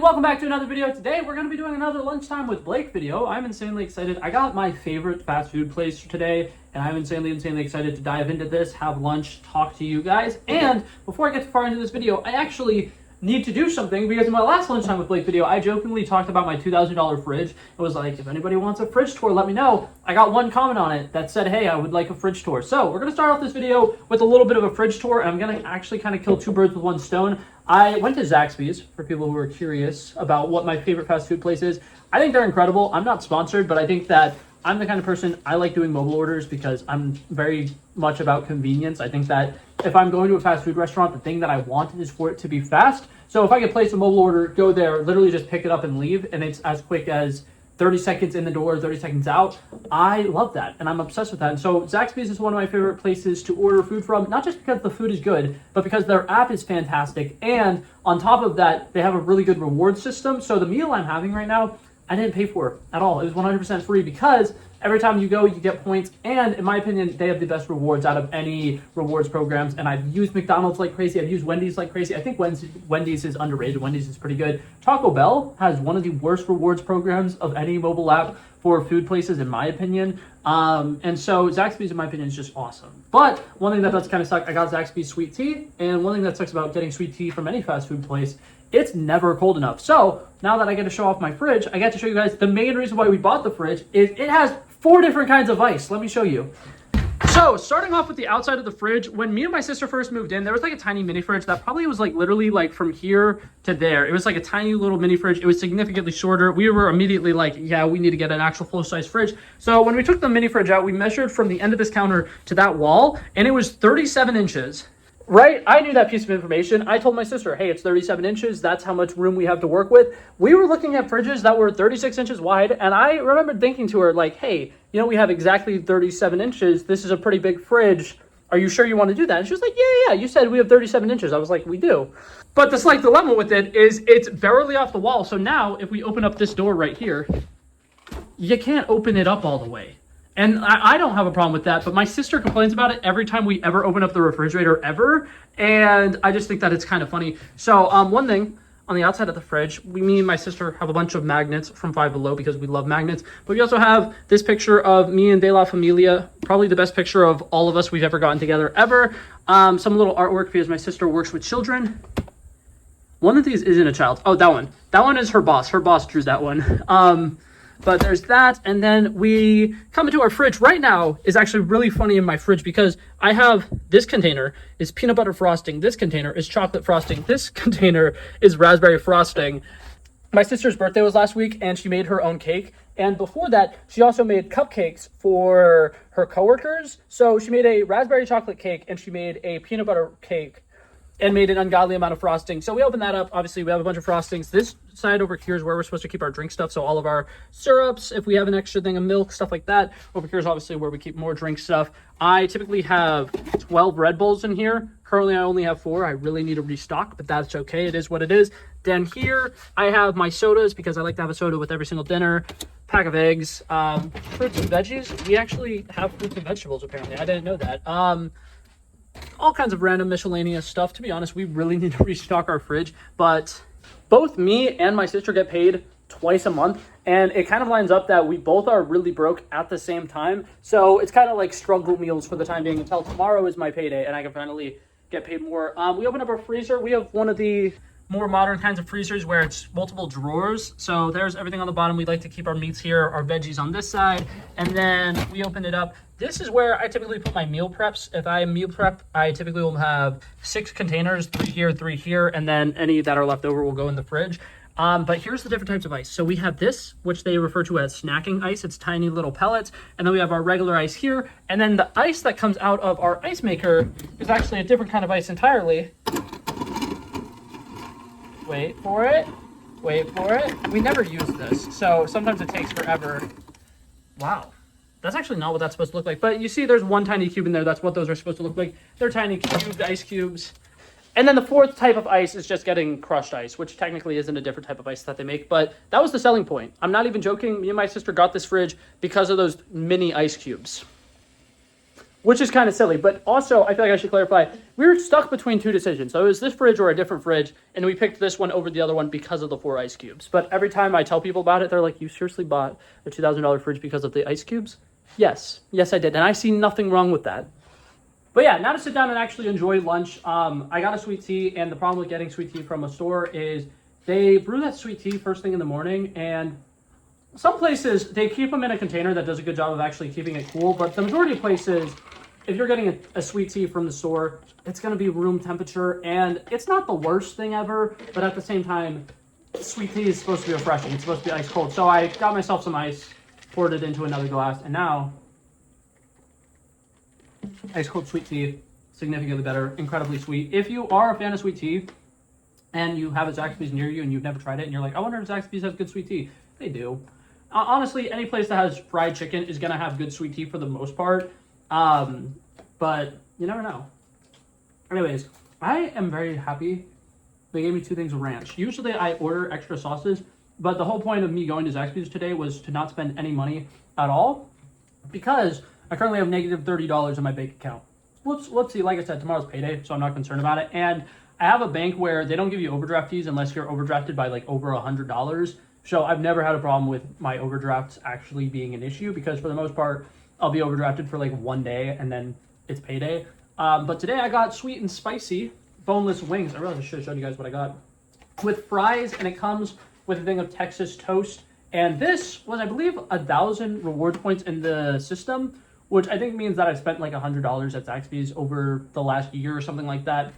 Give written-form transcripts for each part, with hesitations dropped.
welcome back to another video. Today we're going to be doing another lunchtime with Blake video. I'm insanely excited. I got my favorite fast food place today, and I'm insanely excited to dive into this, have lunch, talk to you guys. And before I get too far into this video, I actually need to do something, because in my last lunchtime with Blake video, I jokingly talked about my $2,000 fridge. It was like, if anybody wants a fridge tour, let me know. I got one comment on it that said, hey, I would like a fridge tour. So we're going to start off this video with a little bit of a fridge tour, and I'm going to actually kind of kill two birds with one stone. I went to Zaxby's, for people who are curious about what my favorite fast food place is. I think they're incredible. I'm not sponsored, but I think that I'm the kind of person, I like doing mobile orders because I'm very much about convenience. I think that if I'm going to a fast food restaurant, the thing that I want is for it to be fast. So if I could place a mobile order, go there, literally just pick it up and leave, and it's as quick as 30 seconds in the door, 30 seconds out, I love that, and I'm obsessed with that. And so Zaxby's is one of my favorite places to order food from, not just because the food is good, but because their app is fantastic, and on top of that, they have a really good reward system. So the meal I'm having right now, I didn't pay for at all. It was 100% free because every time you go, you get points. And in my opinion, they have the best rewards out of any rewards programs. And I've used McDonald's like crazy. I've used Wendy's like crazy. I think Wendy's is underrated. Wendy's is pretty good. Taco Bell has one of the worst rewards programs of any mobile app for food places, in my opinion. And so Zaxby's, in my opinion, is just awesome. But one thing that does kind of suck, I got Zaxby's sweet tea. And one thing that sucks about getting sweet tea from any fast food place, it's never cold enough. So now that I get to show off my fridge, I get to show you guys the main reason why we bought the fridge is it has 4 different kinds of ice. Let me show you. So starting off with the outside of the fridge, when me and my sister first moved in, there was like a tiny mini fridge that probably was like literally like from here to there. It was like a tiny little mini fridge. It was significantly shorter. We were immediately like, yeah, we need to get an actual full-size fridge. So when we took the mini fridge out, we measured from the end of this counter to that wall, and it was 37 inches. Right? I knew that piece of information. I told my sister, hey, it's 37 inches. That's how much room we have to work with. We were looking at fridges that were 36 inches wide, and I remember thinking to her, like, hey, you know, we have exactly 37 inches. This is a pretty big fridge. Are you sure you want to do that? And she was like, yeah, you said we have 37 inches. I was like, we do. But the slight dilemma with it is it's barely off the wall. So now if we open up this door right here, you can't open it up all the way. And I don't have a problem with that, but my sister complains about it every time we ever open up the refrigerator ever, and I just think that it's kind of funny. So one thing, on the outside of the fridge, me and my sister have a bunch of magnets from Five Below because we love magnets, but we also have this picture of me and De La Familia, probably the best picture of all of us we've ever gotten together ever. Some little artwork because my sister works with children. One of these isn't a child. Oh, that one. That one is her boss. Her boss drew that one. But there's that, and then we come into our fridge. Right now is actually really funny in my fridge because I have this container is peanut butter frosting, this container is chocolate frosting, this container is raspberry frosting. My sister's birthday was last week, and she made her own cake. And before that, she also made cupcakes for her coworkers. So she made a raspberry chocolate cake, and she made a peanut butter cake, and made an ungodly amount of frosting. So we opened that up. Obviously, we have a bunch of frostings. This side over here is where we're supposed to keep our drink stuff. So all of our syrups, if we have an extra thing of milk, stuff like that. Over here is obviously where we keep more drink stuff. I typically have 12 Red Bulls in here. Currently, I only have 4. I really need to restock, but that's okay. It is what it is. Then here, I have my sodas because I like to have a soda with every single dinner. Pack of eggs, fruits and veggies. We actually have fruits and vegetables, apparently. I didn't know that. All kinds of random miscellaneous stuff. To be honest, we really need to restock our fridge, but both me and my sister get paid twice a month, and it kind of lines up that we both are really broke at the same time. So it's kind of like struggle meals for the time being until tomorrow is my payday and I can finally get paid more. We open up our freezer. We have one of the more modern kinds of freezers where it's multiple drawers. So there's everything on the bottom. We like to keep our meats here, our veggies on this side, and then we open it up. This is where I typically put my meal preps. If I meal prep, I typically will have 6 containers, 3 here, 3 here, and then any that are left over will go in the fridge. But here's the different types of ice. So we have this, which they refer to as snacking ice. It's tiny little pellets. And then we have our regular ice here. And then the ice that comes out of our ice maker is actually a different kind of ice entirely. Wait for it. Wait for it. We never use this, so sometimes it takes forever. Wow. That's actually not what that's supposed to look like. But you see there's one tiny cube in there. That's what those are supposed to look like. They're tiny cubed ice cubes. And then the 4th type of ice is just getting crushed ice, which technically isn't a different type of ice that they make. But that was the selling point. I'm not even joking. Me and my sister got this fridge because of those mini ice cubes. which is kind of silly. But also, I feel like I should clarify, we were stuck between two decisions. So it was this fridge or a different fridge, and we picked this one over the other one because of the 4 ice cubes. But every time I tell people about it, they're like, you seriously bought a $2,000 fridge because of the ice cubes? Yes, I did, and I see nothing wrong with that. But yeah, now to sit down and actually enjoy lunch. I got a sweet tea, and the problem with getting sweet tea from a store is they brew that sweet tea first thing in the morning, and some places, they keep them in a container that does a good job of actually keeping it cool, but the majority of places, if you're getting a sweet tea from the store, it's going to be room temperature, and it's not the worst thing ever, but at the same time, sweet tea is supposed to be refreshing. It's supposed to be ice cold. So I got myself some ice, poured it into another glass, and now, ice cold sweet tea, significantly better, incredibly sweet. If you are a fan of sweet tea, and you have a Zaxby's near you, and you've never tried it, and you're like, I wonder if Zaxby's has good sweet tea. They do. Honestly, any place that has fried chicken is going to have good sweet tea for the most part. But you never know. Anyways, I am very happy they gave me 2 things of ranch. Usually I order extra sauces, but the whole point of me going to Zaxby's today was to not spend any money at all because I currently have negative $30 in my bank account. Let's see, like I said, tomorrow's payday, so I'm not concerned about it. And I have a bank where they don't give you overdraft fees unless you're overdrafted by like over $100. So I've never had a problem with my overdrafts actually being an issue because for the most part, I'll be overdrafted for like 1 day and then it's payday. But today I got sweet and spicy boneless wings. I realized I should have showed you guys what I got. With fries, and it comes with a thing of Texas toast. And this was, I believe, 1,000 rewards points in the system, which I think means that I spent like $100 at Zaxby's over the last year or something like that.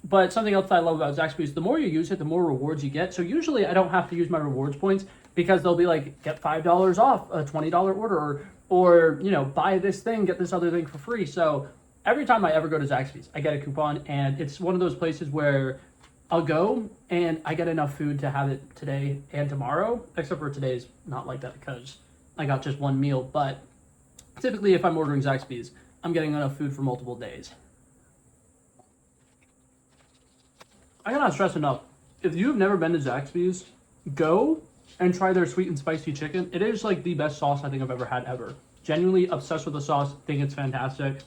But something else that I love about Zaxby's, the more you use it, the more rewards you get. So usually I don't have to use my rewards points because they'll be like, get $5 off a $20 order or, you know, buy this thing, get this other thing for free. So every time I ever go to Zaxby's, I get a coupon, and it's one of those places where I'll go and I get enough food to have it today and tomorrow, except for today's not like that because I got just one meal. But typically if I'm ordering Zaxby's, I'm getting enough food for multiple days. I cannot stress enough, if you've never been to Zaxby's, go and try their sweet and spicy chicken. It is like the best sauce I think I've ever had ever. Genuinely obsessed with the sauce, think it's fantastic.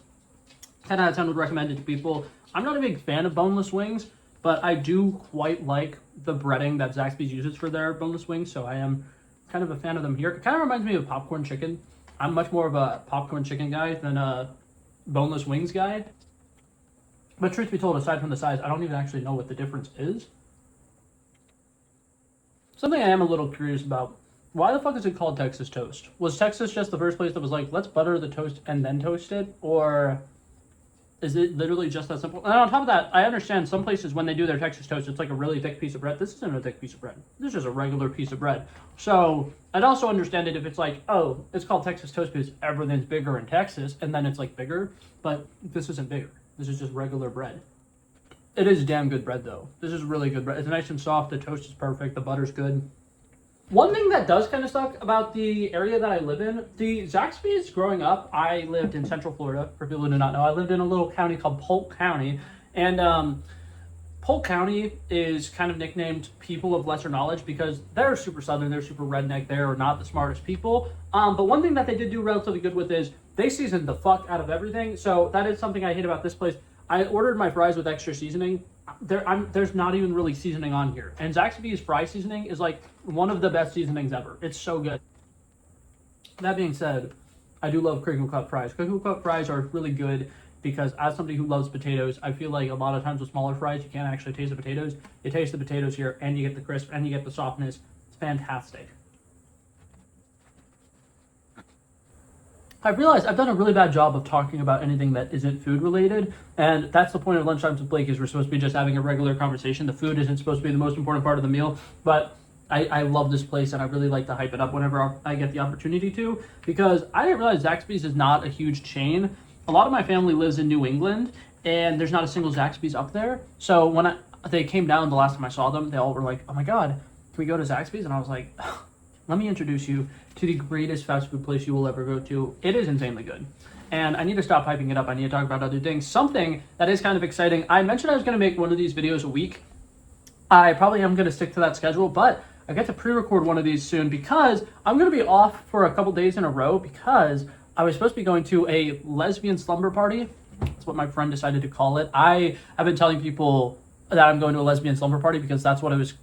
10 out of 10 would recommend it to people. I'm not a big fan of boneless wings, but I do quite like the breading that Zaxby's uses for their boneless wings, so I am kind of a fan of them here. It kind of reminds me of popcorn chicken. I'm much more of a popcorn chicken guy than a boneless wings guy. But truth be told, aside from the size, I don't even actually know what the difference is. Something I am a little curious about, why the fuck is it called Texas toast? Was Texas just the first place that was like, let's butter the toast and then toast it? Or is it literally just that simple? And on top of that, I understand some places when they do their Texas toast, it's like a really thick piece of bread. This isn't a thick piece of bread. This is a regular piece of bread. So I'd also understand it if it's like, oh, it's called Texas toast because everything's bigger in Texas, and then it's like bigger, but this isn't bigger. This is just regular bread. It is damn good bread though. This is really good bread. It's nice and soft. The toast is perfect. The butter's good. One thing that does kind of suck about the area that I live in, the Zaxby's growing up, I lived in Central Florida, for people who do not know. I lived in a little county called Polk County, and Polk County is kind of nicknamed people of lesser knowledge because they're super southern, they're super redneck, they're not the smartest people. But one thing that they did do relatively good with is they seasoned the fuck out of everything, so that is something I hate about this place. I ordered my fries with extra seasoning. There's not even really seasoning on here. And Zaxby's fry seasoning is like one of the best seasonings ever. It's so good. That being said, I do love crinkle cut fries. Crinkle cut fries are really good because as somebody who loves potatoes, I feel like a lot of times with smaller fries, you can't actually taste the potatoes. You taste the potatoes here and you get the crisp and you get the softness. It's fantastic. I've realized I've done a really bad job of talking about anything that isn't food related, and that's the point of Lunchtimes with Blake, is we're supposed to be just having a regular conversation. The food isn't supposed to be the most important part of the meal, but I love this place and I really like to hype it up whenever I get the opportunity to, because I didn't realize Zaxby's is not a huge chain. A lot of my family lives in New England and there's not a single Zaxby's up there. So when they came down the last time I saw them, they all were like, oh my God, can we go to Zaxby's? And I was like, let me introduce you to the greatest fast food place you will ever go to. It is insanely good. And I need to stop hyping it up. I need to talk about other things. Something that is kind of exciting. I mentioned I was going to make one of these videos a week. I probably am going to stick to that schedule, but I get to pre-record one of these soon because I'm going to be off for a couple days in a row because I was supposed to be going to a lesbian slumber party. That's what my friend decided to call it. I have been telling people that I'm going to a lesbian slumber party because that's what I was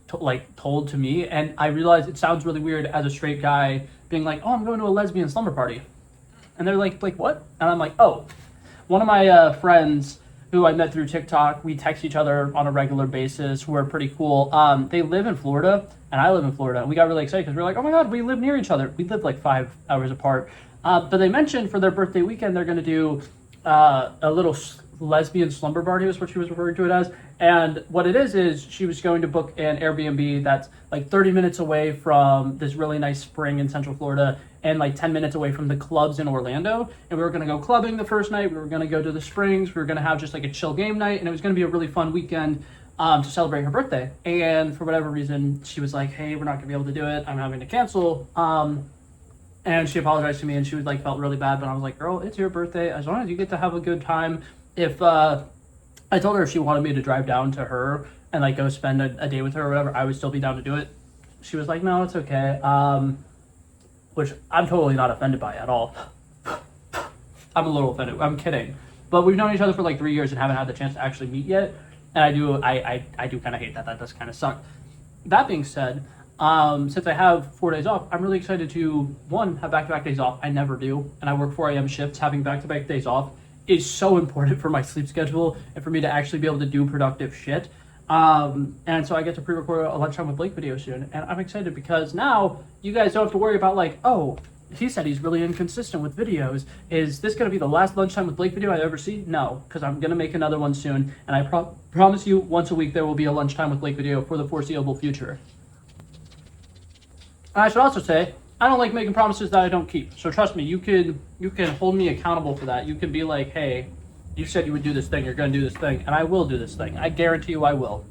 told to me, and I realized it sounds really weird as a straight guy being like, "Oh, I'm going to a lesbian slumber party," and they're like what? And I'm like, "Oh, one of my friends who I met through TikTok, we text each other on a regular basis, who are pretty cool. They live in Florida, and I live in Florida, and we got really excited because we were like, oh my god, we live near each other. We live like 5 hours apart." But they mentioned for their birthday weekend they're going to do a little lesbian slumber party, is what she was referring to it as. And what it is she was going to book an Airbnb that's like 30 minutes away from this really nice spring in Central Florida and like 10 minutes away from the clubs in Orlando. And we were going to go clubbing the first night. We were going to go to the springs. We were going to have just like a chill game night. And it was going to be a really fun weekend to celebrate her birthday. And for whatever reason, she was like, hey, we're not going to be able to do it. I'm having to cancel. And she apologized to me, and she was like, felt really bad. But I was like, girl, it's your birthday. As long as you get to have a good time. If I told her if she wanted me to drive down to her and like go spend a day with her or whatever, I would still be down to do it. She was like, no, it's okay. Which I'm totally not offended by at all. I'm a little offended. I'm kidding. But we've known each other for like 3 years and haven't had the chance to actually meet yet. And I do kind of hate that. That does kind of suck. That being said, since I have 4 days off, I'm really excited to, one, have back-to-back days off. I never do. And I work 4 a.m. shifts. Having back-to-back days off is so important for my sleep schedule and for me to actually be able to do productive shit. And so I get to pre-record a Lunchtime with Blake video soon. And I'm excited because now you guys don't have to worry about like, oh, he said he's really inconsistent with videos. Is this going to be the last Lunchtime with Blake video I ever see? No, because I'm going to make another one soon. And I promise you once a week there will be a Lunchtime with Blake video for the foreseeable future. And I should also say, I don't like making promises that I don't keep. So trust me, you can hold me accountable for that. You can be like, hey, you said you would do this thing, you're going to do this thing, and I will do this thing. I guarantee you I will.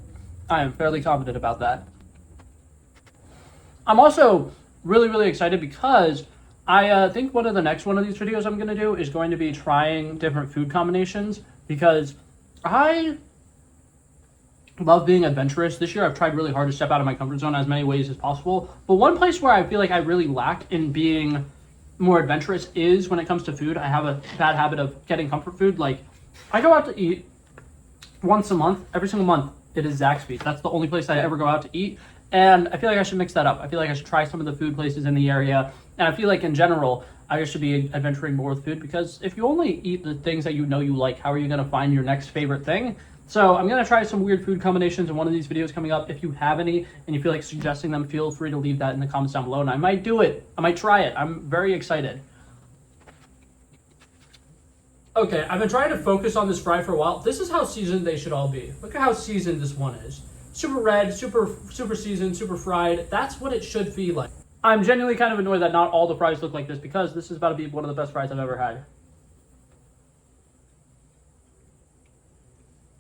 I am fairly confident about that. I'm also really, really excited because I think one of the next one of these videos I'm going to do is going to be trying different food combinations because I love being adventurous. This year I've tried really hard to step out of my comfort zone as many ways as possible. But one place where I feel like I really lack in being more adventurous is when it comes to food. I have a bad habit of getting comfort food. Like, I go out to eat once a month. Every single month it is Zaxby's. That's the only place I ever go out to eat. And I feel like I should mix that up. I feel like I should try some of the food places in the area. And I feel like in general, I just should be adventuring more with food because if you only eat the things that you know you like, how are you going to find your next favorite thing? So I'm going to try some weird food combinations in one of these videos coming up. If you have any and you feel like suggesting them, feel free to leave that in the comments down below. And I might do it. I might try it. I'm very excited. Okay, I've been trying to focus on this fry for a while. This is how seasoned they should all be. Look at how seasoned this one is. Super red, super seasoned, super fried. That's what it should be like. I'm genuinely kind of annoyed that not all the fries look like this because this is about to be one of the best fries I've ever had.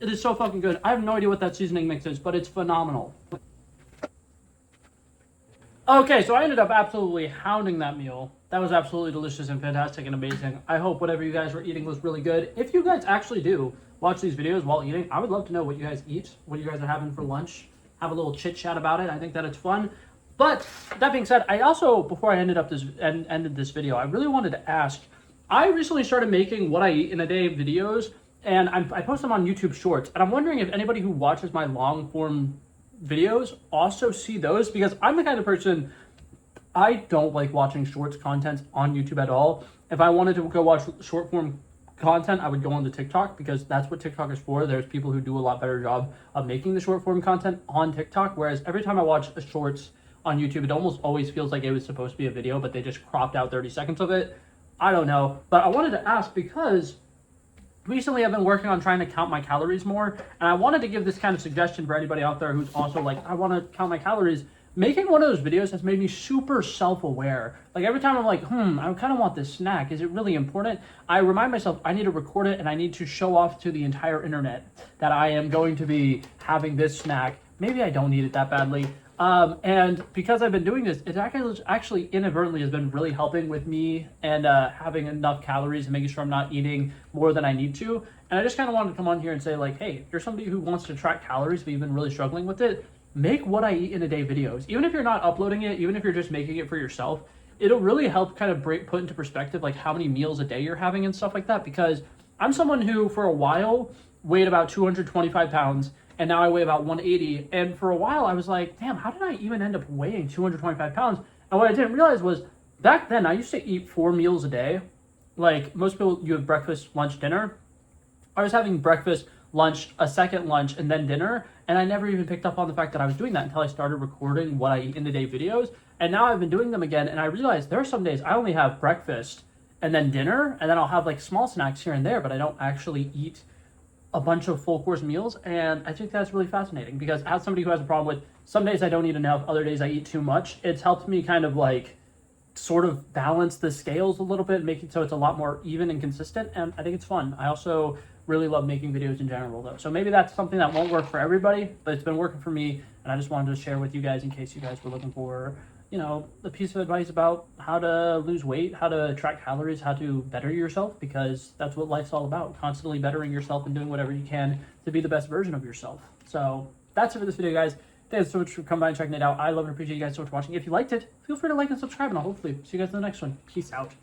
It is so fucking good. I have no idea what that seasoning mix is, but it's phenomenal. Okay, so I ended up absolutely hounding that meal. That was absolutely delicious and fantastic and amazing. I hope whatever you guys were eating was really good. If you guys actually do watch these videos while eating, I would love to know what you guys eat, what you guys are having for lunch. Have a little chit chat about it. I think that it's fun. But that being said, I also, before I ended this video, I really wanted to ask, I recently started making what I eat in a day videos, and I post them on YouTube Shorts, and I'm wondering if anybody who watches my long form videos also see those, because I'm the kind of person, I don't like watching shorts content on YouTube at all. If I wanted to go watch short form content, I would go on to TikTok because that's what TikTok is for. There's people who do a lot better job of making the short form content on TikTok, whereas every time I watch a shorts on YouTube, it almost always feels like it was supposed to be a video, but they just cropped out 30 seconds of it. I don't know, but I wanted to ask because recently I've been working on trying to count my calories more, and I wanted to give this kind of suggestion for anybody out there who's also like, I want to count my calories. Making one of those videos has made me super self-aware. Like every time I'm like, I kind of want this snack. Is it really important? I remind myself I need to record it and I need to show off to the entire internet that I am going to be having this snack. Maybe I don't need it that badly. And because I've been doing this, it actually inadvertently has been really helping with me and having enough calories and making sure I'm not eating more than I need to. And I just kind of wanted to come on here and say like, hey, if you're somebody who wants to track calories but you've been really struggling with it, make what I eat in a day videos. Even if you're not uploading it, even if you're just making it for yourself, it'll really help kind of put into perspective like how many meals a day you're having and stuff like that, because I'm someone who for a while weighed about 225 pounds and now I weigh about 180. And for a while I was like, damn, how did I even end up weighing 225 pounds? And what I didn't realize was back then I used to eat 4 meals a day. Like most people, you have breakfast, lunch, dinner. I was having breakfast, lunch, a second lunch, and then dinner. And I never even picked up on the fact that I was doing that until I started recording what I eat in the day videos. And now I've been doing them again. And I realized there are some days I only have breakfast and then dinner. And then I'll have like small snacks here and there, but I don't actually eat a bunch of full course meals. And I think that's really fascinating because as somebody who has a problem with some days I don't eat enough, other days I eat too much, it's helped me kind of like sort of balance the scales a little bit, make it so it's a lot more even and consistent. And I think it's fun. I also really love making videos in general though. So maybe that's something that won't work for everybody, but it's been working for me. And I just wanted to share with you guys in case you guys were looking for, you know, a piece of advice about how to lose weight, how to track calories, how to better yourself, because that's what life's all about. Constantly bettering yourself and doing whatever you can to be the best version of yourself. So that's it for this video, guys. Thanks so much for coming by and checking it out. I love and appreciate you guys so much for watching. If you liked it, feel free to like and subscribe, and I'll hopefully see you guys in the next one. Peace out.